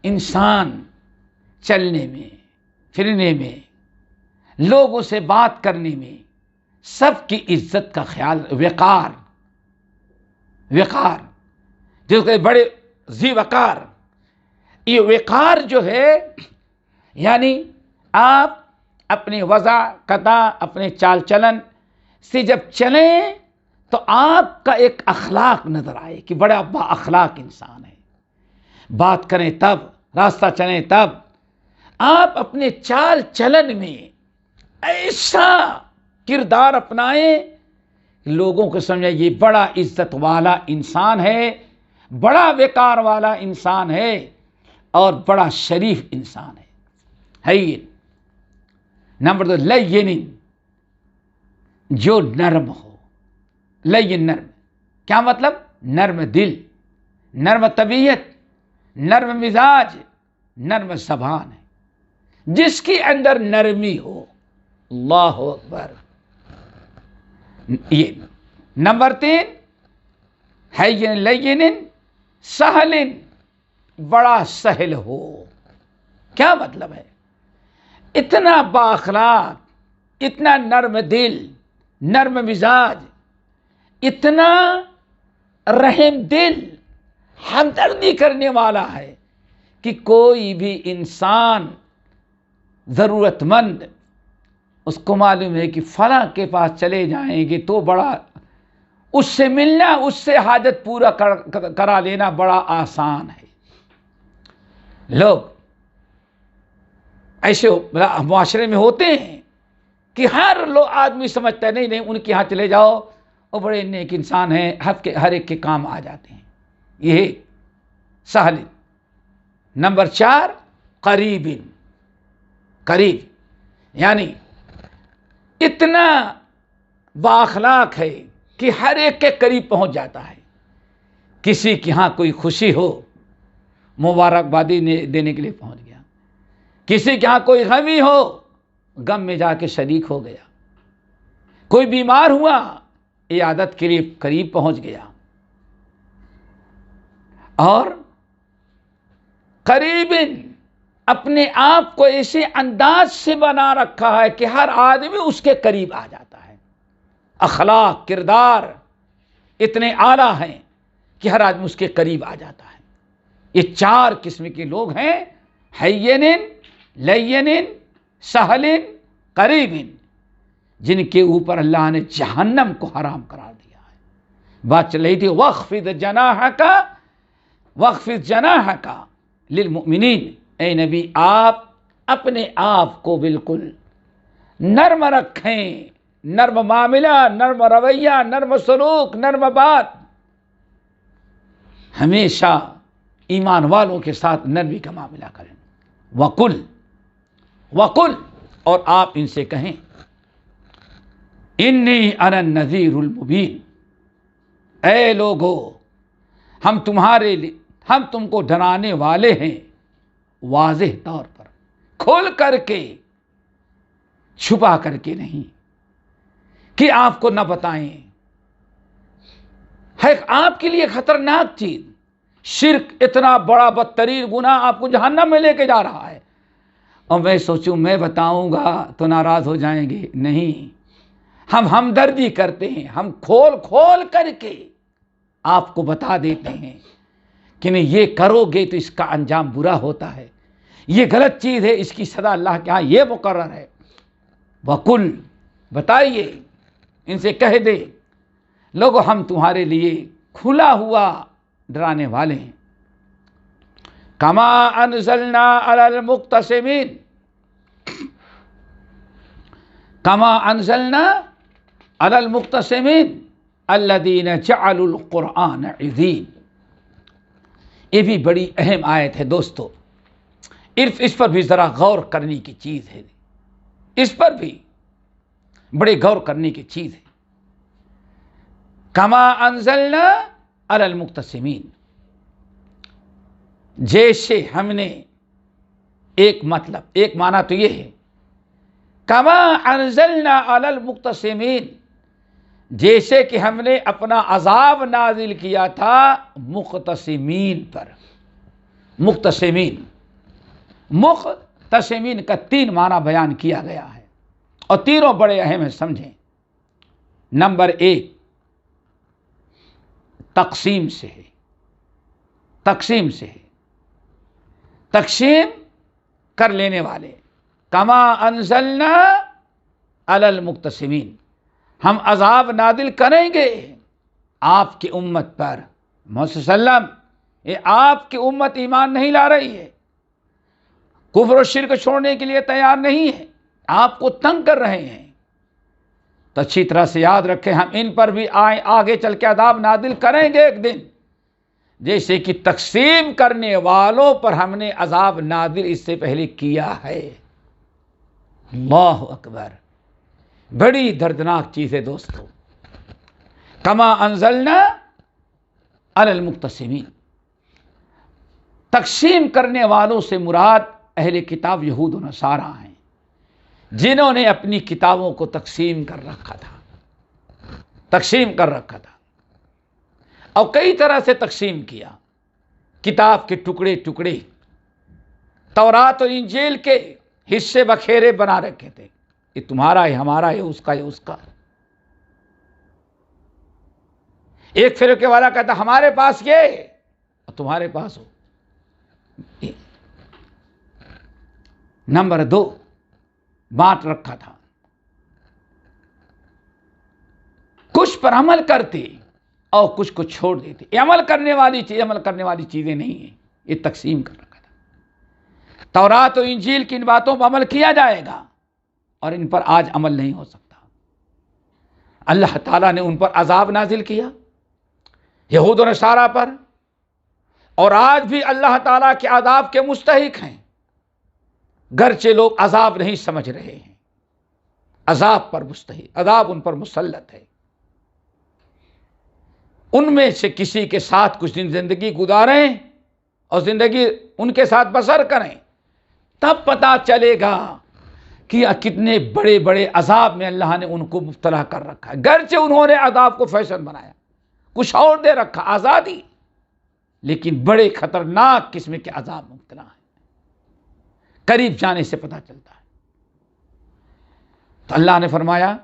A: انسان چلنے میں، پھرنے میں، لوگوں سے بات کرنے میں، سب کی عزت کا خیال، وقار، وقار جو کہ بڑے ذی وقار۔ یہ وقار جو ہے یعنی آپ اپنے وضع قطع، اپنے چال چلن سے جب چلیں تو آپ کا ایک اخلاق نظر آئے کہ بڑا با اخلاق انسان ہے۔ بات کریں تب، راستہ چلیں تب، آپ اپنے چال چلن میں ایسا کردار اپنائیں لوگوں کو سمجھیں یہ بڑا عزت والا انسان ہے، بڑا وقار والا انسان ہے اور بڑا شریف انسان ہے۔ نمبر 2 لین، جو نرم ہو۔ لین نرم، کیا مطلب؟ نرم دل، نرم طبیعت، نرم مزاج، نرم زبان ہے، جس کے اندر نرمی ہو۔ اللہ اکبر۔ یہ نمبر 3 ہین لین سہل، بڑا سہل ہو۔ کیا مطلب ہے؟ اتنا با اخلاق، اتنا نرم دل، نرم مزاج، اتنا رحم دل، ہمدردی کرنے والا ہے کہ کوئی بھی انسان ضرورت مند اس کو معلوم ہے کہ فلاں کے پاس چلے جائیں گے تو بڑا اس سے ملنا، اس سے حاجت پورا کرا لینا بڑا آسان ہے۔ لوگ ایسے معاشرے میں ہوتے ہیں کہ ہر لوگ آدمی سمجھتا ہے نہیں ان کے ہاں چلے جاؤ، وہ بڑے نیک انسان ہیں، ہر ایک کے کام آ جاتے ہیں۔ یہ سہل۔ نمبر 4 قریب، قریب یعنی اتنا بااخلاق ہے کہ ہر ایک کے قریب پہنچ جاتا ہے۔ کسی کے ہاں کوئی خوشی ہو مبارکبادی دینے کے لیے پہنچ گیا، کسی کے ہاں کوئی غمی ہو غم میں جا کے شریک ہو گیا، کوئی بیمار ہوا عیادت کے لیے قریب پہنچ گیا۔ اور قریب اپنے آپ کو ایسے انداز سے بنا رکھا ہے کہ ہر آدمی اس کے قریب آ جاتا ہے۔ اخلاق، کردار اتنے اعلیٰ ہیں کہ ہر آدمی اس کے قریب آ جاتا ہے۔ یہ 4 قسم کے لوگ ہیں، ہین لین سہل قریب، جن کے اوپر اللہ نے جہنم کو حرام قرار دیا ہے۔ بات چل رہی تھی وَخْفِضْ جَنَاحَكَ لِلْمُؤْمِنِينَ، اے نبی آپ اپنے آپ کو بالکل نرم رکھیں، نرم معاملہ، نرم رویہ، نرم سلوک، نرم بات، ہمیشہ ایمان والوں کے ساتھ نرمی کا معاملہ کریں۔ وَقُلْ اور آپ ان سے کہیں انی انا النذیر المبین، اے لوگو ہم تم کو ڈرانے والے ہیں واضح طور پر، کھول کر کے، چھپا کر کے نہیں کہ آپ کو نہ بتائیں۔ ہے آپ کے لیے خطرناک چیز، شرک اتنا بڑا بدترین گناہ آپ کو جہنم میں لے کے جا رہا ہے، اور میں سوچوں میں بتاؤں گا تو ناراض ہو جائیں گے۔ نہیں، ہم ہمدردی کرتے ہیں، ہم کھول کر کے آپ کو بتا دیتے ہیں کہ نہیں یہ کرو گے تو اس کا انجام برا ہوتا ہے، یہ غلط چیز ہے، اس کی سزا اللہ کے ہاں یہ مقرر ہے۔ وَقُلْ بتائیے، ان سے کہہ دے لوگو ہم تمہارے لیے کھلا ہوا ڈرانے والے ہیں۔ کما انزلنا علی المقتسمین، کما انزلنا علی المقتسمین الذین جعلوا القرآن عضین، یہ بھی بڑی اہم آیت ہے دوستو، اس پر بھی ذرا غور کرنے کی چیز ہے، اس پر بھی بڑے غور کرنے کی چیز ہے۔ کما انزلنا علی المقتسمین، جیسے ہم نے ایک معنی تو یہ ہے، کما انزلنا علی المقتسمین، جیسے کہ ہم نے اپنا عذاب نازل کیا تھا مقتسمین پر۔ مقتسمین کا 3 معنی بیان کیا گیا ہے، اور تینوں بڑے اہم ہیں، سمجھیں۔ نمبر 1 تقسیم سے ہے، تقسیم کر لینے والے۔ کما انزلنا علی المقتسمین، ہم عذاب نازل کریں گے آپ کی امت پر۔ محمد صلی اللہ علیہ وسلم، یہ آپ کی امت ایمان نہیں لا رہی ہے، کفر و شرک چھوڑنے کے لیے تیار نہیں ہے، آپ کو تنگ کر رہے ہیں، تو اچھی طرح سے یاد رکھیں، ہم ان پر بھی آگے چل کے عذاب نازل کریں گے ایک دن، جیسے کہ تقسیم کرنے والوں پر ہم نے عذاب نازل اس سے پہلے کیا ہے۔ اللہ اکبر، بڑی دردناک چیز ہے دوستو۔ کما انزلنا علی المقتسمین، تقسیم کرنے والوں سے مراد اہل کتاب یہود و نصارہ ہیں، جنہوں نے اپنی کتابوں کو تقسیم کر رکھا تھا، اور کئی طرح سے تقسیم کیا۔ کتاب کے ٹکڑے تورات و انجیل کے حصے بکھیرے بنا رکھے تھے، یہ تمہارا ہے، ہمارا ہے، اس کا ہے، اس کا۔ ایک فرقے والا کہتا ہمارے پاس یہ اور تمہارے پاس ہو۔ نمبر 2 بانٹ رکھا تھا، کچھ پر عمل کرتے اور کچھ کو چھوڑ دیتے۔ یہ عمل کرنے والی چیزیں نہیں ہیں، یہ تقسیم کر رکھا تھا۔ تورات و انجیل کی ان باتوں پر عمل کیا جائے گا، اور ان پر آج عمل نہیں ہو سکتا۔ اللہ تعالیٰ نے ان پر عذاب نازل کیا، یہود و نصارہ پر، اور آج بھی اللہ تعالیٰ کے عذاب کے مستحق ہیں، گرچہ لوگ عذاب نہیں سمجھ رہے ہیں، عذاب ان پر مسلط ہے۔ ان میں سے کسی کے ساتھ کچھ دن زندگی گزاریں اور زندگی ان کے ساتھ بسر کریں، تب پتہ چلے گا کہ کتنے بڑے بڑے عذاب میں اللہ نے ان کو مبتلا کر رکھا ہے، گرچہ انہوں نے عذاب کو فیشن بنایا، کچھ اور دے رکھا، آزادی، لیکن بڑے خطرناک قسم کے عذاب مبتلا ہیں، قریب جانے سے پتہ چلتا ہے۔ تو اللہ نے فرمایا،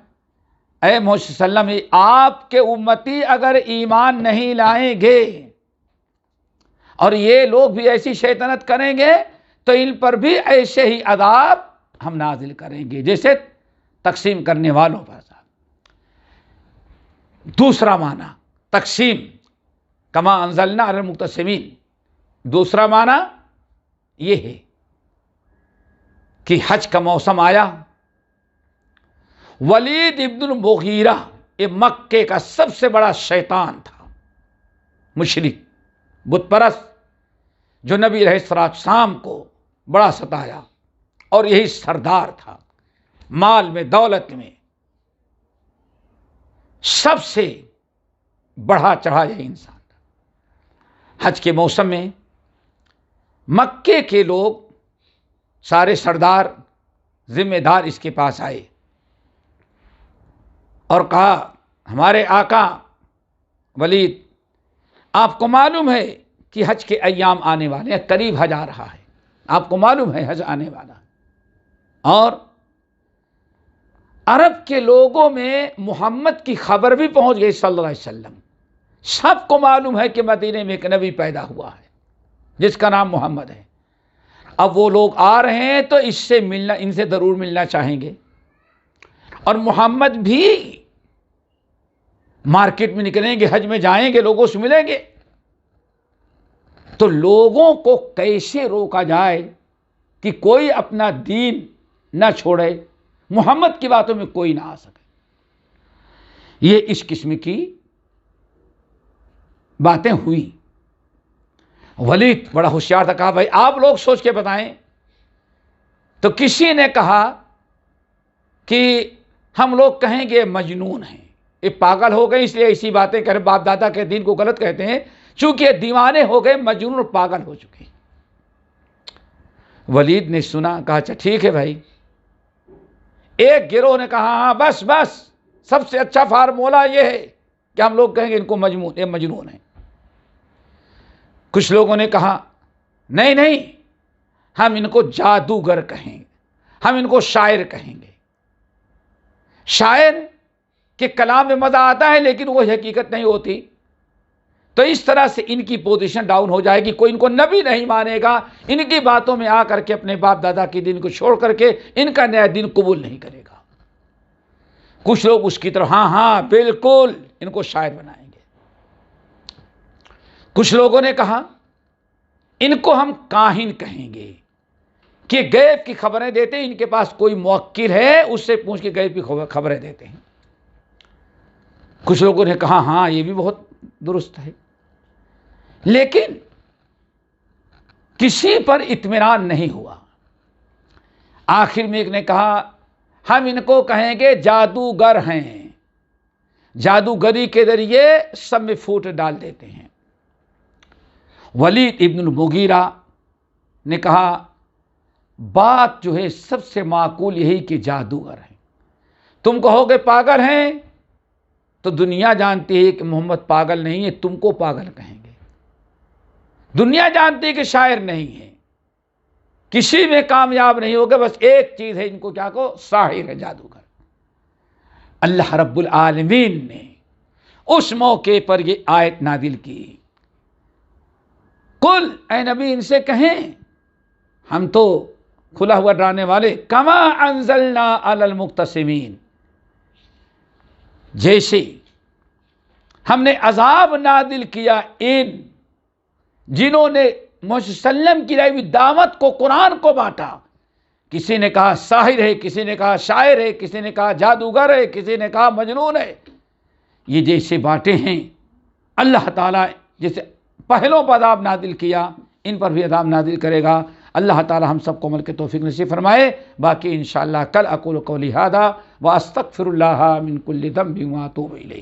A: اے محمد صلی اللہ علیہ وسلم، آپ کے امتی اگر ایمان نہیں لائیں گے اور یہ لوگ بھی ایسی شیطنت کریں گے تو ان پر بھی ایسے ہی عذاب ہم نازل کریں گے جیسے تقسیم کرنے والوں پر۔ دوسرا معنی تقسیم، کما انزلنا علی المقتسمین، دوسرا معنی یہ ہے کہ حج کا موسم آیا، ولید ابن المغیرہ، یہ مکے کا سب سے بڑا شیطان تھا، مشرک بت پرست، جو نبی علیہ السلام کو بڑا ستایا، اور یہی سردار تھا، مال میں دولت میں سب سے بڑھا چڑھا یہ انسان تھا۔ حج کے موسم میں مکے کے لوگ سارے سردار ذمہ دار اس کے پاس آئے اور کہا، ہمارے آقا ولید، آپ کو معلوم ہے کہ حج کے ایام آنے والے ہیں، قریب حج آ رہا ہے، آپ کو معلوم ہے حج آنے والا ہے، اور عرب کے لوگوں میں محمد کی خبر بھی پہنچ گئی صلی اللہ علیہ وسلم، سب کو معلوم ہے کہ مدینے میں ایک نبی پیدا ہوا ہے جس کا نام محمد ہے۔ اب وہ لوگ آ رہے ہیں تو ان سے ضرور ملنا چاہیں گے، اور محمد بھی مارکیٹ میں نکلیں گے، حج میں جائیں گے، لوگوں سے ملیں گے، تو لوگوں کو کیسے روکا جائے کہ کوئی اپنا دین نہ چھوڑے، محمد کی باتوں میں کوئی نہ آ سکے۔ یہ اس قسم کی باتیں ہوئی۔ ولید بڑا ہوشیار تھا، کہا بھائی آپ لوگ سوچ کے بتائیں۔ تو کسی نے کہا کہ ہم لوگ کہیں گے مجنون ہیں، یہ پاگل ہو گئے اس لیے ایسی باتیں کر، باپ دادا کے دین کو غلط کہتے ہیں، چونکہ دیوانے ہو گئے، مجنون اور پاگل ہو چکے۔ ولید نے سنا، کہا اچھا ٹھیک ہے بھائی۔ ایک گروہ نے کہا ہاں بس بس، سب سے اچھا فارمولہ یہ ہے کہ ہم لوگ کہیں گے ان کو مجنون، یہ مجنون ہے۔ کچھ لوگوں نے کہا نہیں نہیں، ہم ان کو جادوگر کہیں گے، ہم ان کو شاعر کہیں گے۔ شاعر کے کلام میں مزہ آتا ہے لیکن وہ حقیقت نہیں ہوتی، تو اس طرح سے ان کی پوزیشن ڈاؤن ہو جائے گی، کوئی ان کو نبی نہیں مانے گا، ان کی باتوں میں آ کر کے اپنے باپ دادا کے دین کو چھوڑ کر کے ان کا نیا دین قبول نہیں کرے گا۔ کچھ لوگ اس کی طرف ہاں ہاں بالکل ان کو شاعر بنائیں گے۔ کچھ لوگوں نے کہا ان کو ہم کاہن کہیں گے کہ غیب کی خبریں دیتے ہیں، ان کے پاس کوئی موکل ہے اس سے پوچھ کے غیب کی خبریں دیتے ہیں۔ کچھ لوگوں نے کہا ہاں یہ بھی بہت درست ہے، لیکن کسی پر اطمینان نہیں ہوا۔ آخر میں ایک نے کہا ہم ان کو کہیں گے جادوگر ہیں، جادوگری کے ذریعے سب میں پھوٹ ڈال دیتے ہیں۔ ولید ابن المغیرہ نے کہا بات جو ہے سب سے معقول یہی کہ جادوگر ہیں، تم کہو گے پاگل ہیں تو دنیا جانتی ہے کہ محمد پاگل نہیں ہے، تم کو پاگل کہیں گے۔ دنیا جانتی ہے کہ شاعر نہیں ہے، کسی میں کامیاب نہیں ہوگا، بس ایک چیز ہے ان کو کیا کو، ساحر ہے، جادوگر۔ اللہ رب العالمین نے اس موقع پر یہ آیت نازل کی، قل اے نبی ان سے کہیں ہم تو کھلا ہوا ڈرانے والے، کما انزلنا علی المقتسمین، جیسے ہم نے عذاب نازل کیا ان جنہوں نے محمد صلی اللہ علیہ وسلم کی لائی دعوت کو، قرآن کو بانٹا۔ کسی نے کہا ساحر ہے، کسی نے کہا شاعر ہے، کسی نے کہا جادوگر ہے، کسی نے کہا مجنون ہے۔ یہ جیسے بانٹے ہیں اللہ تعالیٰ جیسے پہلوں پر عذاب نازل کیا ان پر بھی عذاب نازل کرے گا۔ اللہ تعالیٰ ہم سب کو عمل کے توفیق نصیب فرمائے۔ باقی انشاءاللہ کل اقول قولی ھذا واستغفر اللہ من کل ذنب واتوب الیہ۔